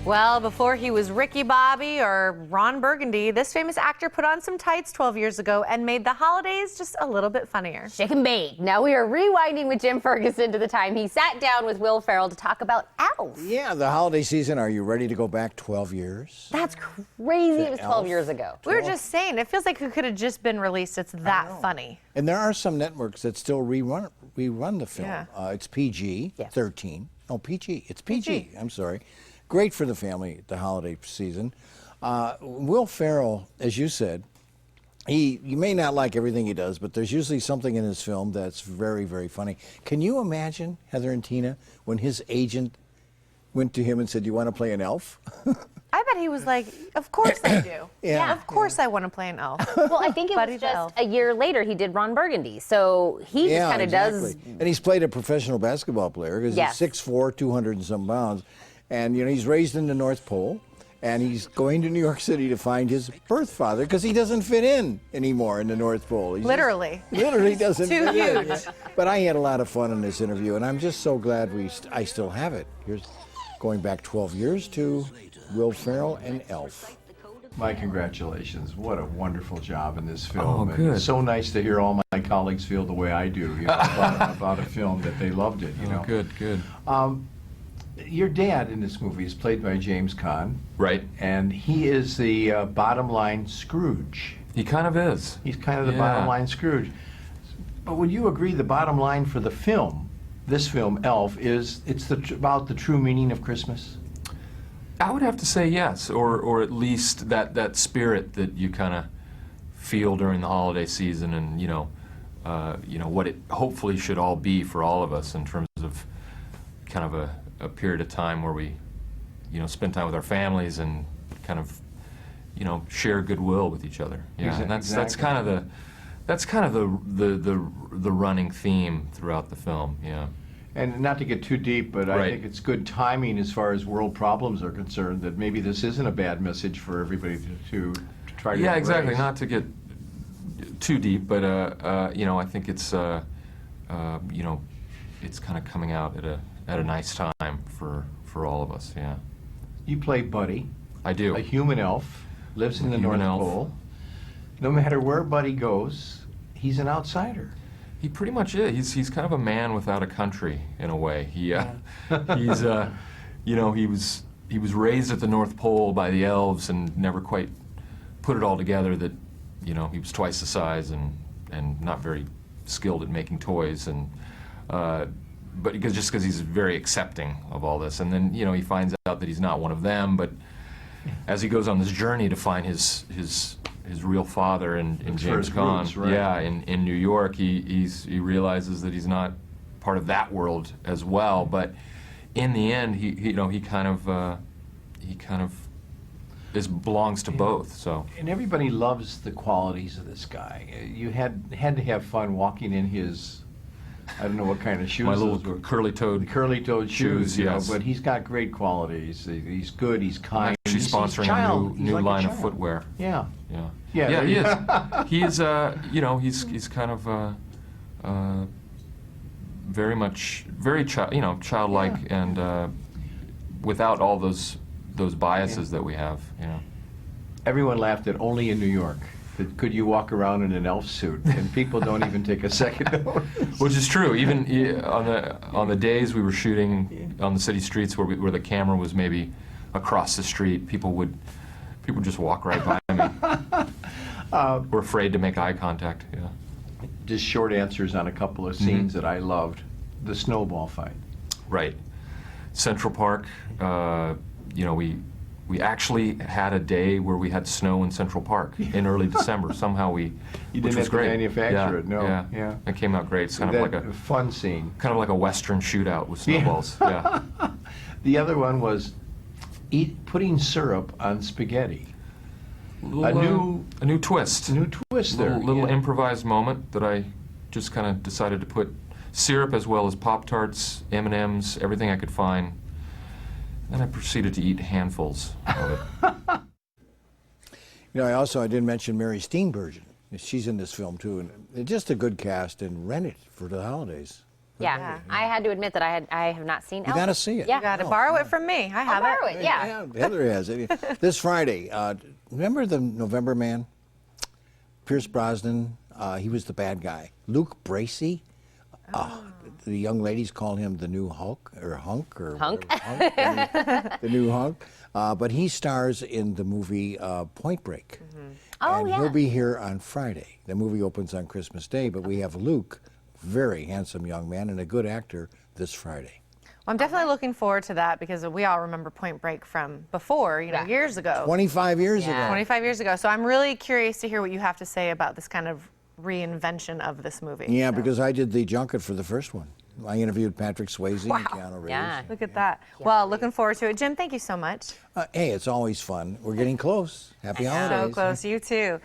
Well, before he was Ricky Bobby or Ron Burgundy, this famous actor put on some tights 12 years ago and made the holidays just a little bit funnier. Shake and bake. Now we are rewinding with Jim Ferguson to the time he sat down with Will Farrell to talk about Elf. Yeah, the holiday season. Are you ready to go back 12 years? That's crazy. It was 12 Elf? years ago. We were just saying, it feels like it could have just been released. It's that funny. And there are some networks that still rerun the film. Yeah. It's PG, Yes. 13. No, PG. It's PG. I'm sorry. Great for the family, the holiday season. Will Farrell, as you said, you may not like everything he does, but there's usually something in his film that's very, very funny. Can you imagine, Heather and Tina, when his agent went to him and said, "You want to play an elf?" I bet he was like, of course I do. Yeah. Of course I want to play an elf. Well, I think it Buddy was the just Elf. a year later he did Ron Burgundy. So he just kind of does. And he's played a professional basketball player because Yes. he's 6'4", 200 and some pounds. And, you know, he's raised in the North Pole. And he's going to New York City to find his birth father because he doesn't fit in anymore in the North Pole. He's Literally. literally doesn't Too fit in. huge. But I had a lot of fun in this interview, and I'm just so glad I still have it. Here's going back 12 years to Will Farrell and Elf. My congratulations. What a wonderful job in this film. Oh, And good. it's so nice to hear all my colleagues feel the way I do, you know, about a film that they loved it, you know. Oh, good, good. Your dad in this movie is played by James Caan. Right. And he is the bottom line Scrooge. He kind of is. He's kind of the Yeah. bottom line Scrooge. But would you agree the bottom line for the film, this film, Elf, is about the true meaning of Christmas? I would have to say yes, or at least that spirit that you kind of feel during the holiday season, and you know what it hopefully should all be for all of us in terms of kind of a period of time where we, spend time with our families and kind of, share goodwill with each other. Yeah, and that's kind of the running theme throughout the film. Yeah. And not to get too deep, but I think it's good timing as far as world problems are concerned, that maybe this isn't a bad message for everybody to try to Yeah, embrace. exactly. Not to get too deep, but I think it's it's kind of coming out at a nice time for all of us. Yeah. You play Buddy, I do. a human elf, lives in the Human North elf. Pole. No matter where Buddy goes, he's an outsider. He pretty much is. He's kind of a man without a country in a way. He he's he was raised at the North Pole by the elves and never quite put it all together that he was twice the size and not very skilled at making toys, and but because he's very accepting of all this, and then he finds out that he's not one of them, but as he goes on this journey to find his real father in Looks for James his Caan, roots, right. yeah, in New York, he realizes that he's not part of that world as well. But in the end, he kind of belongs to both. So And everybody loves the qualities of this guy. You had to have fun walking in his, I don't know what kind of shoes my those little were. curly-toed Curly-toed shoes, yes. but he's got great qualities. He's good, he's kind. She's He's sponsoring child. a He's new like a line of child. footwear. Yeah. Yeah. Yeah, Yeah, there he you- is. He is. He's kind of very much childlike, and without all those biases that we have. Everyone laughed at only in New York. That could you walk around in an elf suit? And people don't even take a second notice. Which is true. Even on the days we were shooting on the city streets where the camera was maybe across the street, people would just walk right by me. We're afraid to make eye contact. Yeah. Just short answers on a couple of scenes that I loved. The snowball fight. Right. Central Park. We actually had a day where we had snow in Central Park in early December. Somehow You which didn't was have to great. manufacture Yeah, it, no. Yeah. Yeah. It came out great. It's kind of like a fun scene. Western shootout with snowballs. Yeah. The other one was putting syrup on spaghetti. A new twist. New twist there. Little yeah. improvised moment that I just kind of decided to put syrup as well as Pop-Tarts, M&Ms, everything I could find. Then I proceeded to eat handfuls of it. I didn't mention Mary Steenburgen. She's in this film too, and just a good cast, and rent it for the holidays. Yeah. I had to admit that I have not seen You Elf. got to see it. Yeah. You got to borrow it from me. I have borrow it. it. Yeah. Heather has it. This Friday, remember the November Man? Pierce Brosnan, he was the bad guy. Luke Bracey, the young ladies call him the new Hulk or Hunk or Hunk. whatever, the new Hunk. But he stars in the movie Point Break. Oh, and yeah. he'll be here on Friday. The movie opens on Christmas Day, but we have Luke, very handsome young man and a good actor, this Friday. Well, I'm definitely looking forward to that because we all remember Point Break from before, years ago. 25 years ago. 25 years ago. So I'm really curious to hear what you have to say about this kind of reinvention of this movie. Yeah, So, because I did the junket for the first one. I interviewed Patrick Swayze and Keanu Reeves. Yeah. look at that. Well, looking forward to it. Jim, thank you so much. Hey, it's always fun. We're getting close. Happy holidays. So close. You too.